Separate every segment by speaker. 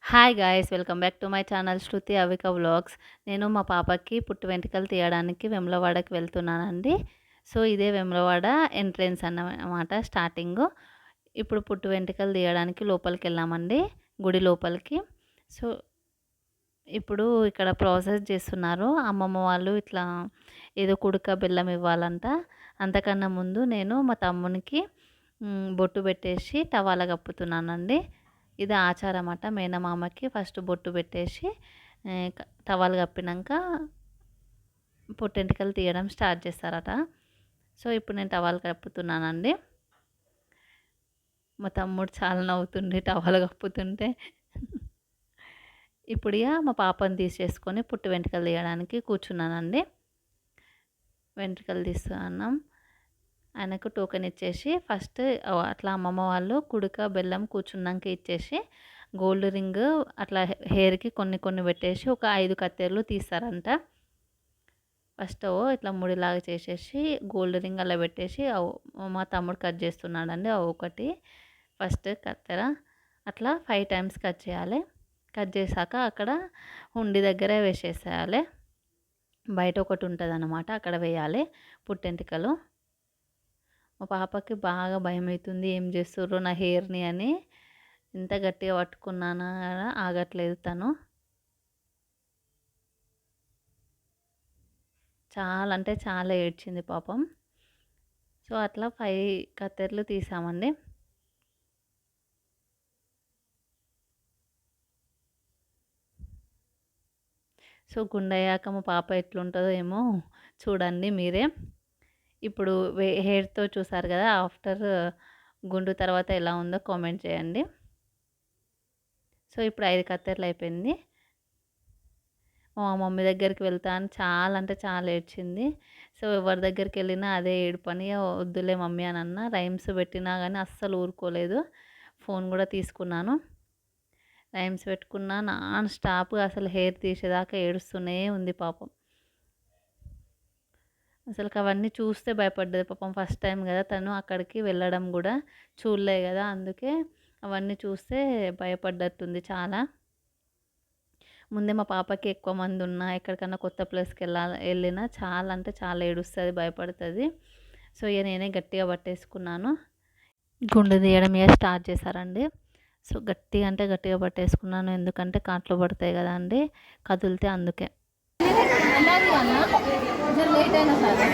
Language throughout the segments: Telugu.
Speaker 1: Hi guys, welcome back to my channel Shruti Avika vlogs. నేను మా పాపకి పుట్టు వెంట్రుకలు తీయడానికి వెమ్లవాడకి వెళ్తున్నానండి. సో ఇదే వెమ్లవాడ ఎంట్రెన్స్ అన్నమాట స్టార్టింగ్. ఇప్పుడు పుట్టు వెంట్రుకలు తీయడానికి లోపలికి వెళ్ళామండి, గుడి లోపలికి. సో ఇప్పుడు ఇక్కడ ప్రాసెస్ చేస్తున్నారు అమ్మమ్మ వాళ్ళు. ఇట్లా ఏదో కుడుక బెల్లం ఇవ్వాలంట. అంతకన్నా ముందు నేను మా తమ్మునికి బొట్టు పెట్టేసి టవాలా కప్పుతున్నానండి. ఇది ఆచారం అట. మేనమామకి ఫస్ట్ బొట్టు పెట్టేసి టవల్ కప్పినాక పుట్టెంటికలు తీయడం స్టార్ట్ చేస్తారట. సో ఇప్పుడు నేను టవల్ కప్పుతున్నానండి. మా తమ్ముడు చాలా నవ్వుతుండే టవల్ కప్పుతుంటే. ఇప్పుడు ఇక మా పాపను తీసేసుకొని పుట్టు వెంట్రుకలు తీయడానికి కూర్చున్నానండి. వెంట్రుకలు తీస్తున్నాం. ఆయనకు టోకెన్ ఇచ్చేసి ఫస్ట్ అట్లా అమ్మమ్మ వాళ్ళు కుడుక బెల్లం కూర్చున్నాక ఇచ్చేసి గోల్డ్ రింగ్ అట్లా హెయిర్కి కొన్ని కొన్ని పెట్టేసి ఒక 5 కత్తెరలు తీస్తారంట. ఫస్ట్ ఇట్లా ముడిలాగా చేసేసి గోల్డ్ రింగ్ అలా పెట్టేసి మా తమ్ముడు కట్ చేస్తున్నాడండి. ఒకటి ఫస్ట్ కత్తెర అట్లా 5 టైమ్స్ కట్ చేయాలి. కట్ చేశాక అక్కడ హుండీ దగ్గర వేసేసేయాలి. బయట ఒకటి ఉంటుంది అన్నమాట, అక్కడ వేయాలి పుట్టెంటికలు. మా పాపకి బాగా భయం అవుతుంది, ఏం చేస్తుర్రో నా హెయిర్ని అని. ఎంత గట్టిగా పట్టుకున్నానా ఆగట్లేదు తను. చాలా అంటే చాలా ఏడ్చింది పాపం. సో అట్లా 5 కత్తెరలు తీసామండి. సో గుండయ్యాక మా పాప ఎట్లుంటుందో ఏమో చూడండి మీరే. ఇప్పుడు హెయిర్తో చూసారు కదా, ఆఫ్టర్ గుండు తర్వాత ఎలా ఉందో కామెంట్ చేయండి. సో ఇప్పుడు 5 కత్తెరలు అయిపోయింది. మా మమ్మీ దగ్గరికి వెళ్తా అని చాలా అంటే చాలా ఏడ్చింది. సో ఎవరి దగ్గరికి వెళ్ళినా అదే ఏడుపని, వద్దులే మమ్మీ అని అన్న. రైమ్స్ పెట్టినా కానీ అస్సలు ఊరుకోలేదు. ఫోన్ కూడా తీసుకున్నాను, రైమ్స్ పెట్టుకున్నా. నాన్ స్టాప్ అసలు హెయిర్ తీసేదాకా ఏడుస్తూనే ఉంది పాపం. అసలు అవన్నీ చూస్తే భయపడ్డది పాపం. ఫస్ట్ టైం కదా తను అక్కడికి వెళ్ళడం కూడా చూడలే కదా, అందుకే అవన్నీ చూస్తే భయపడ్డట్టుంది చాలా. ముందే మా పాపకి ఎక్కువ మంది ఉన్నా ఎక్కడికన్నా కొత్త ప్లేస్కి వెళ్ళినా చాలా అంటే చాలా ఏడుస్తుంది, భయపడుతుంది. సో ఇక నేనే గట్టిగా పట్టేసుకున్నాను. గుండె తీయడం ఇక స్టార్ట్ చేశారండి. సో గట్టిగా అంటే గట్టిగా పట్టేసుకున్నాను, ఎందుకంటే కాట్లు పడతాయి కదా అండి కదిలితే, అందుకే. లేట్ అయినా సరే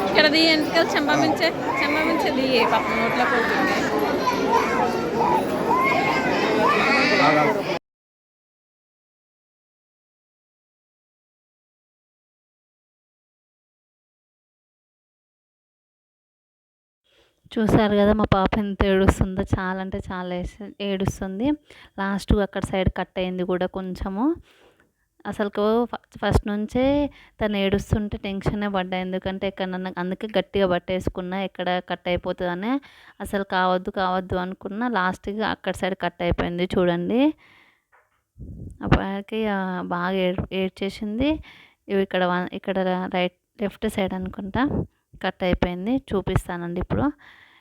Speaker 1: ఇక్కడ ది ఎంటికలు చెంబమించే ది పాప నోట్లో పోతుంది. చూసారు కదా మా పాప ఎంత ఏడుస్తుందో, చాలా అంటే చాలా ఏడుస్తుంది. లాస్ట్ అక్కడ సైడ్ కట్ అయింది కూడా కొంచెము. అసలు ఫస్ట్ నుంచే తను ఏడుస్తుంటే టెన్షనే పడ్డా, ఎందుకంటే ఎక్కడన్నా, అందుకే గట్టిగా పట్టేసుకున్నా ఎక్కడ కట్ అయిపోతుందనే. అసలు కావద్దు అనుకున్నా, లాస్ట్గా అక్కడ సైడ్ కట్ అయిపోయింది చూడండి. అప్పటికి బాగా ఏడ్చేసింది. ఇక్కడ లెఫ్ట్ సైడ్ అనుకుంటా కట్ అయిపోయింది. చూపిస్తానండి ఇప్పుడు.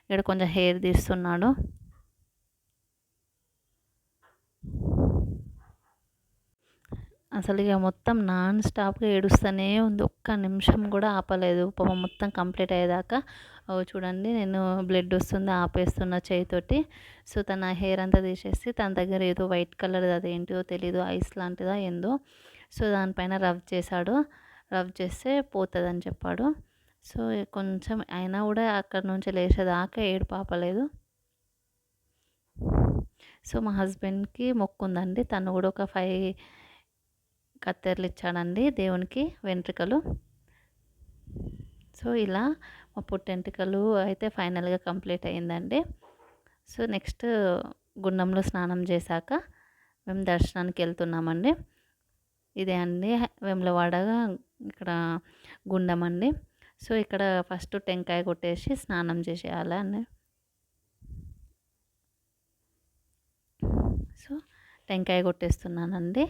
Speaker 1: ఇక్కడ కొంచెం హెయిర్ తీస్తున్నాడు. అసలు ఇక మొత్తం నాన్ స్టాప్గా ఏడుస్తూనే ఉంది. ఒక్క నిమిషం కూడా ఆపలేదు. పాపం మొత్తం కంప్లీట్ అయ్యేదాకా. చూడండి నేను బ్లడ్ వస్తుంది ఆపేస్తున్న చేయితోటి. సో తన హెయిర్ అంతా తీసేసి తన దగ్గర ఏదో వైట్ కలర్ అదేంటిదో తెలీదు, ఐస్ లాంటిదా ఏందో. సో దానిపైన రబ్ చేశాడు. రబ్ చేస్తే పోతుందని చెప్పాడు. సో కొంచెం అయినా కూడా అక్కడ నుంచి లేచేదాకా ఏడుపు ఆపలేదు. సో మా హస్బెండ్కి మొక్కు ఉందండి. తను కూడా ఒక 5 కత్తెరలు ఇచ్చాడండి దేవునికి వెంట్రుకలు. సో ఇలా మా పుట్టెంటుకలు అయితే ఫైనల్గా కంప్లీట్ అయ్యిందండి. సో నెక్స్ట్ గుండంలో స్నానం చేశాక మేము దర్శనానికి వెళ్తున్నామండి. ఇదే అండి వేములవాడ ఇక్కడ గుండం అండి. సో ఇక్కడ ఫస్ట్ టెంకాయ కొట్టేసి స్నానం చేసేయాలండి. సో టెంకాయ కొట్టేస్తున్నానండి.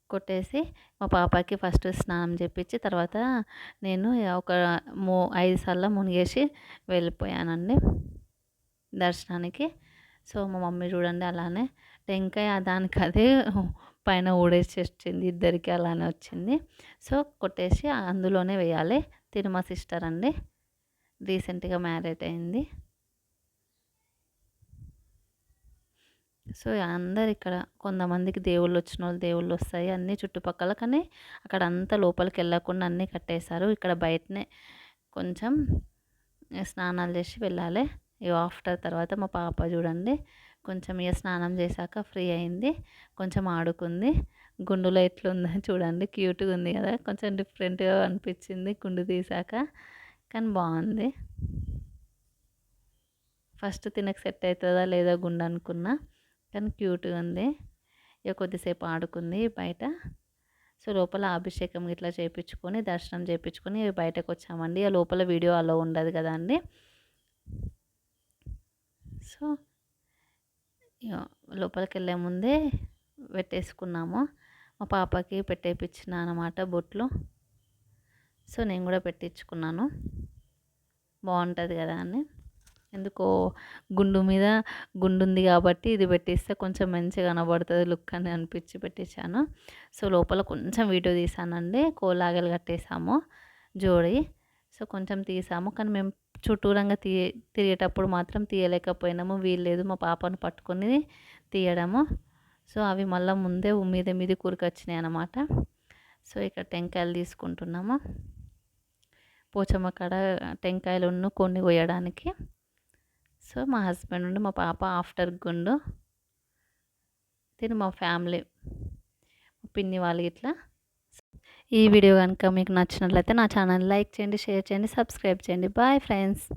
Speaker 1: కొట్టేసి మా పాపకి ఫస్ట్ స్నానం చేపించి తర్వాత నేను ఒక 5 సార్లు మునిగేసి వెళ్ళిపోయానండి దర్శనానికి. సో మా మమ్మీ చూడండి అలానే టెంకాయ దానికి అదే పైన ఊడేసి వచ్చింది. ఇద్దరికి అలానే వచ్చింది. సో కొట్టేసి అందులోనే వేయాలి. తిను మా సిస్టర్ అండి, రీసెంట్గా మ్యారేజ్ అయింది. సో అందరు ఇక్కడ కొంతమందికి దేవుళ్ళు వచ్చిన వాళ్ళు దేవుళ్ళు వస్తాయి అన్నీ చుట్టుపక్కల, కానీ అక్కడ అంతా లోపలికి వెళ్ళకుండా అన్నీ కట్టేశారు. ఇక్కడ బయటనే కొంచెం స్నానాలు చేసి వెళ్ళాలి. ఇక ఆఫ్టర్ తర్వాత మా పాప చూడండి కొంచెం ఇక స్నానం చేశాక ఫ్రీ అయింది, కొంచెం ఆడుకుంది. గుండులో ఎట్లుందో చూడండి, క్యూట్గా ఉంది కదా, కొంచెం డిఫరెంట్గా అనిపించింది గుండు తీసాక, కానీ బాగుంది. ఫస్ట్ తినకు సెట్ అవుతుందా లేదా గుండు అనుకున్నా, కానీ క్యూట్గా ఉంది. ఇక కొద్దిసేపు ఆడుకుంది బయట. సో లోపల అభిషేకం ఇట్లా చేయించుకొని దర్శనం చేయించుకొని బయటకు వచ్చామండి. ఆ లోపల వీడియో అలో ఉండదు కదా అండి. సో లోపలికి వెళ్ళే ముందే పెట్టేసుకున్నాము. మా పాపకి పెట్టేపించిన అనమాట బొట్లు. సో నేను కూడా పెట్టించుకున్నాను, బాగుంటుంది కదా అని. ఎందుకో గుండు మీద గుండు ఉంది కాబట్టి ఇది పెట్టిస్తే కొంచెం మంచిగా కనబడుతుంది లుక్ అని అనిపించి పెట్టించాను. సో లోపల కొంచెం వీడియో తీసానండి. కోలాగలు కట్టేసాము జోడి. సో కొంచెం తీసాము, కానీ మేము చుట్టూరంగా తిరిగేటప్పుడు మాత్రం తీయలేకపోయినాము, వీల్లేదు మా పాపను పట్టుకొని తీయడము. సో అవి మళ్ళీ ముందే మీద కూరకొచ్చినాయి అన్నమాట. సో ఇక్కడ టెంకాయలు తీసుకుంటున్నాము. పోచమ్మ కాడ టెంకాయలు కొన్ని కోయడానికి. సో మా హస్బెండ్ నుండి మా పాప ఆఫ్టర్ గుండు తిని మా ఫ్యామిలీ పిన్ని వాళ్ళు ఇట్లా. ఈ వీడియో కనుక మీకు నచ్చినట్లయితే నా ఛానల్ లైక్ చేయండి, షేర్ చేయండి, సబ్స్క్రైబ్ చేయండి. Bye friends.